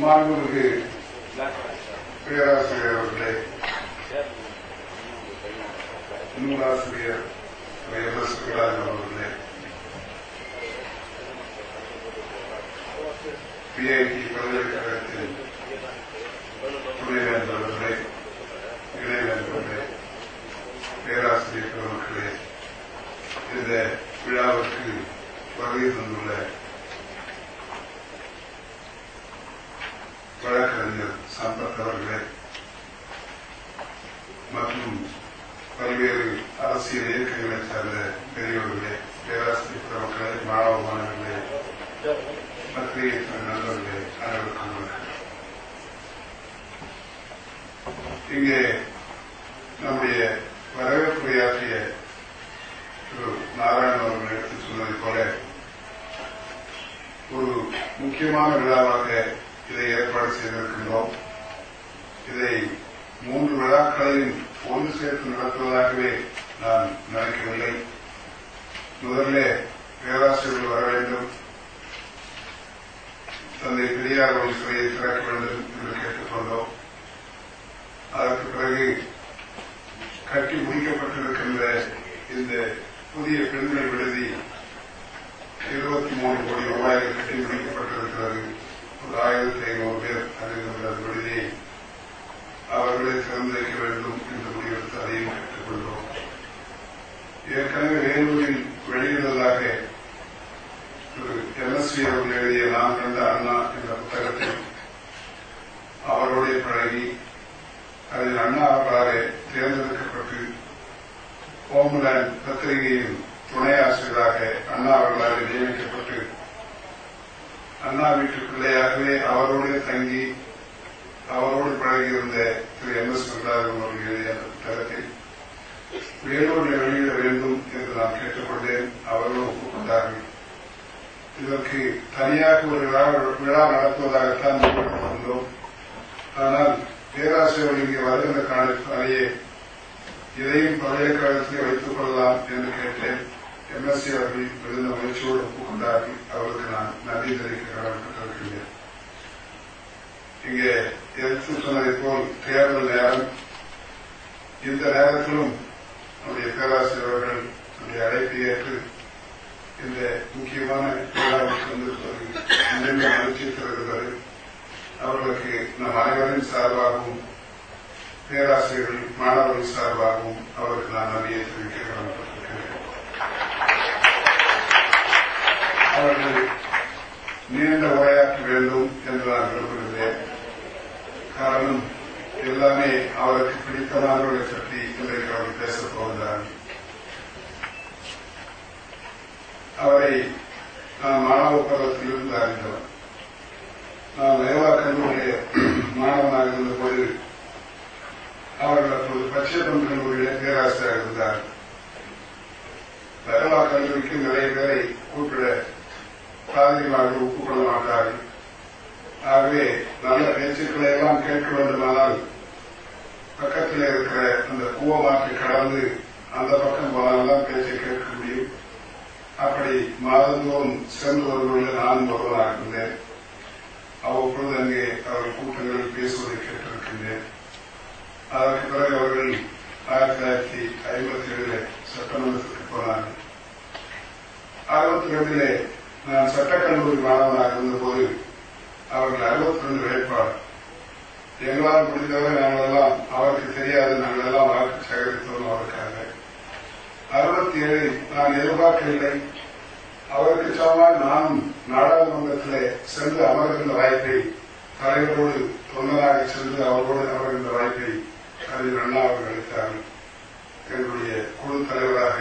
மாண்புமிகு பேராசிரியர் அவர்களே, நூலாசிரியர் எஸ். விராஜன் அவர்களே, பிஐடி பல்கலைக்கழகத்தின் துணைவேந்தர் அவர்களே, இணைவேந்தர்களே, பேராசிரியர் பெருமக்களே, இந்த விழாவிற்கு வருகை தந்துள்ள வழக்கறிஞர் சம்பத் அவர்களே மற்றும் பல்வேறு அரசியல் இயக்கங்களை சார்ந்த பெரியவர்களே, பேராசிரியர் பெருமக்களே, மாணவ மாணவர்களே, பத்திரிகை நண்பர்களே, அனைவருக்கும் வணக்கம். இங்கே நம்முடைய வரவேற்புரையாற்றிய திரு நாராயணன் அவர்கள் எடுத்து சொன்னதை போல ஒரு முக்கியமான விழாவாக இதை ஏற்பாடு செய்திருக்கின்றோம். இதை 3 விழாக்களையும் ஒன்று சேர்த்து நடத்துவதாகவே நான் நினைக்கவில்லை. முதல்ல பேராசிரியர்கள் வர வேண்டும், தந்தை பெரியார் அவர்கள் சிலையை திறக்க வேண்டும் என்று கேட்டுக்கொண்டோம். அதற்கு பிறகு கட்டி முடிக்கப்பட்டிருக்கின்ற இந்த புதிய பெண்கள் விடுதி 23 கோடி ரூபாயில் கட்டி முடிக்கப்பட்டிருக்கிறது. ஒரு 1500 பேர் அறிந்த விடுதியை அவர்களை திறந்து வைக்க வேண்டும் என்று முடிவெடுத்து அதையும் கேட்டுக்கொள்கிறோம். ஏற்கனவே வேலூரில் வெளியிடுவதாக திரு எம்எஸ்வி அவர்கள் எழுதிய நான் கண்ட அண்ணா என்ற புத்தகத்தில் அவருடைய பழகி அதில் அண்ணா அவர்களாலே தேர்ந்தெடுக்கப்பட்டு ஹோம்லேண்ட் பத்திரிகையின் துணை ஆசிரியராக அண்ணா அவர்களால் நியமிக்கப்பட்டு அண்ணா வீட்டு பிள்ளையாகவே அவரோடு தங்கி அவரோடு பழகியிருந்த திரு எம்எஸ் நடராஜன் அவர்கள் எழுதிய அந்த புத்தகத்தில் வேலூரில் வெளியிட வேண்டும் என்று நான் கேட்டுக்கொண்டேன். அவர்களும் ஒப்புக்கொண்டார்கள். இதற்கு தனியாக ஒரு விழா நடத்துவதாகத்தான் முடிவெடுத்திருந்தோம். ஆனால் பேராசிரியர்கள் இங்கே வருகின்ற காலத்திலேயே இதையும் பல்கலைக்கழகத்தை வைத்துக் கொள்ளலாம் என்று கேட்டேன். எம்எஸ்சி அவர்கள் விழுந்த முயற்சியோடு ஒப்புக்கொண்டார்கள். அவருக்கு நான் நன்றி தெரிவிக்க கடமைப்பட்டிருக்கிறேன். இங்கே எடுத்து சொன்னதை போல் தேர்தல் நேரம், இந்த நேரத்திலும் நம்முடைய பேராசிரியர்கள் நம்முடைய அழைப்பை ஏற்று இந்த முக்கியமான விழாவுக்கு வந்திருப்பது மகிழ்ச்சி தருகிறது. அவர்களுக்கு நம் அனைவரின் சார்பாகவும் பேராசிரியர்கள் மாணவர்கள் சார்பாகவும் அவருக்கு நான் நன்றியை தெரிவிக்க கடமைப்பட்டிருக்கிறேன். அவர்கள் நீண்ட உரையாற்ற வேண்டும் என்று நான் விரும்புகிறேன். காரணம், எல்லாமே அவருக்கு பிடித்தமானவர்களை பற்றி இன்றைக்கு அவர் பேசப் போகிறார். அவரை நான் மாணவ பருவத்திலிருந்து அறிந்தவர். நான் மேலா கல்லூரிய மாணவனாக இருந்தபோது அவர்கள் அப்போது பச்சையப்பன் கல்லூரியிலே பேராசிரியராக இருந்தார். மேலா கல்லூரிக்கு நிறைய பேரை கூப்பிட பாதிரிமார்கள் ஒப்புக்கொள்ள மாட்டார்கள். ஆகவே நல்ல பேச்சுக்களை எல்லாம் கேட்க வேண்டுமானால் பக்கத்தில் இருக்கிற அந்த கூவமாற்றை கடந்து அந்த பக்கம் போனால்தான் பேச்சை கேட்க முடியும். அப்படி மாதந்தோறும் சென்று வருவதில் நானும் ஒருவராக இருந்தேன். அவ்வப்பொழுது அங்கே அவர்கள் கூட்டங்களில் பேசுவதை கேட்டிருக்கின்றேன். அதற்கு பிறகு அவர்கள் 1957 சட்டமன்றத்திற்கு போனார்கள். 62 நான் சட்டக்கல்லூரி மாணவனாக இருந்தபோது அவர்கள் 62 வேட்பாளர். எங்களால் முடிந்தவரை நாங்கள் எல்லாம் அவருக்கு தெரியாது, நாங்கள் எல்லாம் வாக்கு சேகரித்தோம் அவருக்காக. 67 நான் எதிர்பார்க்கவில்லை. அவருக்கு சமமாக நானும் நாடாளுமன்றத்திலே சென்று அமர்கின்ற வாய்ப்பை, தலைவரோடு தொண்டனாக சென்று அவரோடு அமர்கின்ற வாய்ப்பை அதில் அண்ணா அவர்கள் அளித்தார்கள். எங்களுடைய குழு தலைவராக,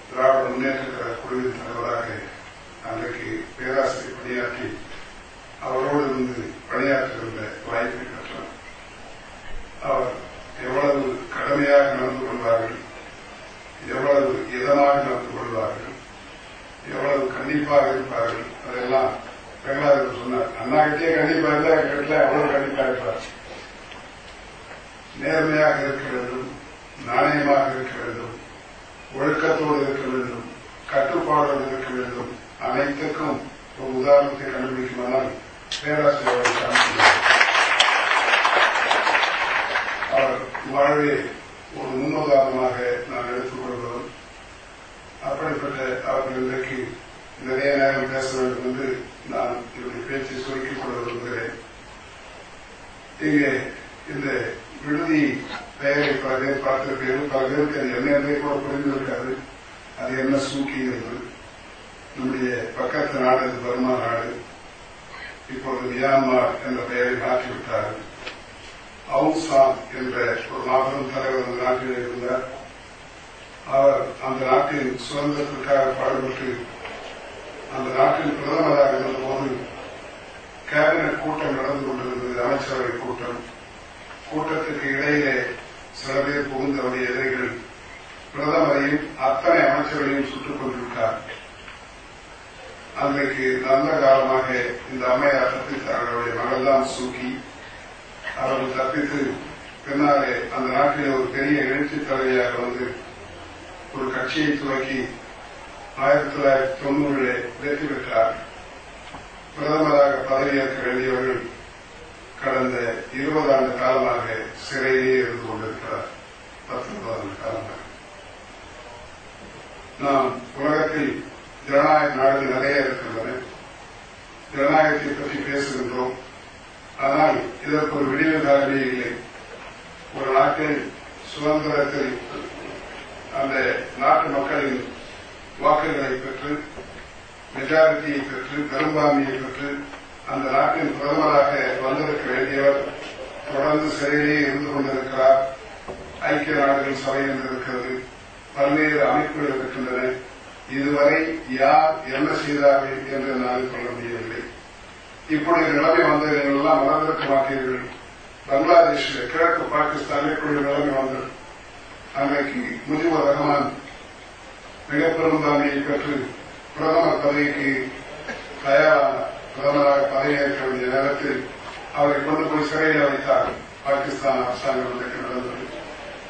திராவிட முன்னேற்ற கழக குழுவின் தலைவராக அன்றைக்கு பேராசிரியர் பணியாற்றி அவரோடு இருந்து பணியாற்றுகின்ற வாய்ப்பை பெற்றார். அவர் எவ்வளவு கடுமையாக நடந்து கொள்வார்கள், எவ்வளவு இதமாக நடந்து கொள்வார்கள், எவ்வளவு கண்டிப்பாக இருப்பார்கள், அதெல்லாம் பெங்களாதேவர் சொன்னார். அண்ணா கிட்டே கண்டிப்பா இருந்தா எங்கிட்ட அவ்வளவு கண்டிப்பா இருப்பார். நேர்மையாக இருக்க வேண்டும், நாணயமாக இருக்க வேண்டும், ஒழுக்கத்தோடு இருக்க வேண்டும், கட்டுப்பாடோடு இருக்க வேண்டும். அனைத்துக்கும் ஒரு உதாரணத்தை கண்டுபிடிக்குமானால் பேராசிரியர் அவர் வாழ்வே ஒரு முன்னுதாரணமாக நான் எடுத்துக் கொள்கிறோம். அப்படிப்பட்ட அவர்கள் இன்றைக்கு நிறைய நேரம் பேச வேண்டும் என்று நான் என்னுடைய பேச்சை சுருக்கிக் கொள்ள விரும்புகிறேன். இங்கே இந்த விடுதி பெயரை பல பேர் பார்த்திருக்கிறேன். பல பேருக்கு அது என்ன என்றே கூட புரிந்திருக்காது. அது என்ன சூக்கி என்று. நம்முடைய பக்கத்து நாடு அது பர்மா நாடு. இப்பொழுது மியான்மர் என்ற பெயரை மாற்றிவிட்டார்கள். அவுங் சான் என்ற ஒரு மாபெரும் தலைவர் அந்த நாட்டில் இருந்தார். அவர் அந்த நாட்டின் சுதந்திரத்திற்காக பாடுபட்டு அந்த நாட்டின் பிரதமராக இருந்தபோது கேபினட் கூட்டம் நடந்து கொண்டிருந்தது. அமைச்சரவை கூட்டம். கூட்டத்திற்கு இடையிலே சில பேர் புகுந்த அவருடைய எதிரிகள் பிரதமரையும் அத்தனை அமைச்சர்களையும் சுட்டுக் கொண்டிருக்கார். அன்றைக்கு நல்ல காலமாக இந்த அம்மையார் தப்பித்தார்கள். அவருடைய மகள்தான் சூக்கி. அவர்கள் தப்பித்து பின்னாலே அந்த நாட்டிலே ஒரு பெரிய எழுச்சி தலைவியாக வந்து ஒரு கட்சியை துவக்கி 1990 வெற்றி பெற்றார். பிரதமராக பதவியேற்க வேண்டியவர்கள் கடந்த 20 ஆண்டு காலமாக சிறையிலே இருந்து கொண்டிருக்கிறார். 19 ஆண்டு காலமாக. நாம் உலகத்தில் ஜனநாயக நாடுகள் நிறைய இருக்கின்றன. ஜனநாயகத்தை பற்றி பேசுகின்றோம். ஆனால் இதற்கு ஒரு விடிவு காலமே இல்லை. ஒரு நாட்டில் சுதந்திரத்தில் அந்த நாட்டு மக்களின் வாக்குகளை பெற்று மெஜாரிட்டியை பெற்று பெரும்பான்மையை பெற்று அந்த நாட்டின் பிரதமராக வந்திருக்க வேண்டியவர் தொடர்ந்து சிறையிலேயே இருந்து கொண்டிருக்கிறார். ஐக்கிய நாடுகள் சபை இருக்கிறது. பல்வேறு அமைப்புகள் இருக்கின்றன. இதுவரை யார் என்ன செய்தார்கள் என்று நான் சொல்ல முடியவில்லை. இப்படி நிலைமை வந்தது எல்லாம் மறந்திருக்க மாட்டீர்கள். பங்களாதேஷில் கிழக்கு பாகிஸ்தானில் இப்படி நிலைமை வந்தது. அன்றைக்கு முஜிபுர் ரஹ்மான் மிக பெரும்பான்மையை பெற்று பிரதமர் பதவிக்கு தயாரான பிரதமராக பதவியேற்க வேண்டிய நேரத்தில் அவரை கொண்டு போய் சிறையில் வைத்தார். பாகிஸ்தான் அரசாங்கம் இன்றைக்கு நடந்தது.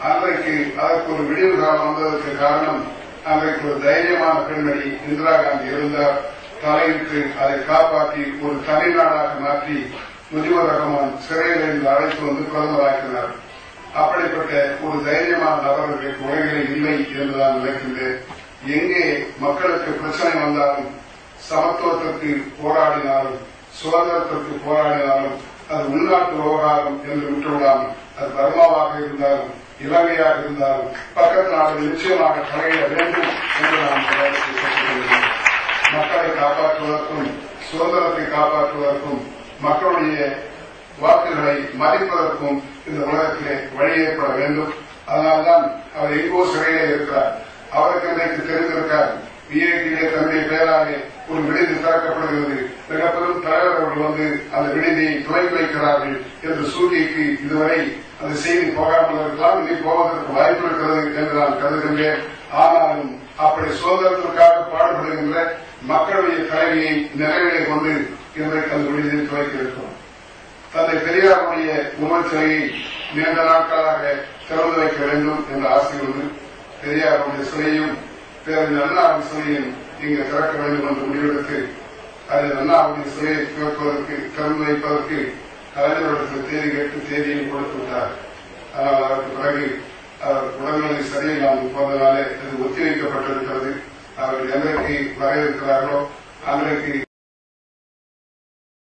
அன்றைக்கு அதற்கு ஒரு விடிவு காலம் வந்ததற்கு காரணம் அன்றைக்கு ஒரு தைரியமான பெண்மணி இந்திரா காந்தி இருந்தார். தலையிட்டு அதை காப்பாற்றி ஒரு தனிநாடாக மாற்றி முஜிபுர் ரஹ்மான் சிறையில் இருந்து அழைத்து வந்து பிரதமராக்கினார். அப்படிப்பட்ட ஒரு தைரியமான நபர்களுக்கு உலகில் இல்லை என்று நான் நினைக்கின்றேன். எங்கே மக்களுக்கு பிரச்சனை வந்தாலும் சமத்துவத்திற்கு போராடினாலும் சுதந்திரத்திற்கு போராடினாலும் அது உள்நாட்டு விவகாரம் என்று விட்டுவிடாமல் அது பர்மாவாக இருந்தாலும் இலங்கையாக இருந்தாலும் பக்கத்து நாடுகள் நிச்சயமாக தலையிட வேண்டும் என்று நான் கேட்டுக்கொள்கிறேன். மக்களை காப்பாற்றுவதற்கும் சுதந்திரத்தை காப்பாற்றுவதற்கும் மக்களுடைய வாக்குகளை மதிப்பதற்கும் இந்த உலகத்திலே வழி ஏற்பட வேண்டும். அதனால்தான் அவர் எங்கோ சிறையிலே இருக்கிறார். அவருக்கு இன்றைக்கு தெரிந்திருக்கார். விஐபியிலே தன்னுடைய பெயராலே ஒரு விடுதி திறக்கப்படுகிறது. மிக பெரும் தலைவர்கள் வந்து அந்த விடுதியை துவங்கி வைக்கிறார்கள் என்று சூழ்நிலைக்கு இதுவரை அந்த செய்தி போகாமல் இருக்கலாம். இனி போவதற்கு வாய்ப்பு இருக்கிறது என்று நான் கருதுகின்றேன். ஆனாலும் அப்படி சுதந்திரத்திற்காக பாடுபடுகின்ற மக்களுடைய தலைவியை நிறைவேறி கொண்டு இன்றைக்கு அந்த விடுதியை துவக்கி இருக்கிறோம். தந்தை பெரியாருடைய உருவச்சிலையை நீண்ட நாட்களாக திறந்து வைக்க வேண்டும் என்ற ஆசை உண்டு. பெரியாருடைய சிலையும் பேரறிஞர் அண்ணாவின் சிலையும் இங்கு திறக்க வேண்டும் என்று முடிவெடுத்து அதில் அண்ணாவுடைய சிலையை திறந்து வைப்பதற்கு கலைஞர்களுக்கு தேதி கேட்டு தேதியும் கொடுத்து விட்டார். ஆனால் அதற்கு பிறகு அவர் உடல்நிலை சரியில்லாமல் போனதாலே அது ஒத்திவைக்கப்பட்டிருக்கிறது. அவர்கள் என்றைக்கு வர இருக்கிறார்களோ அன்றைக்கு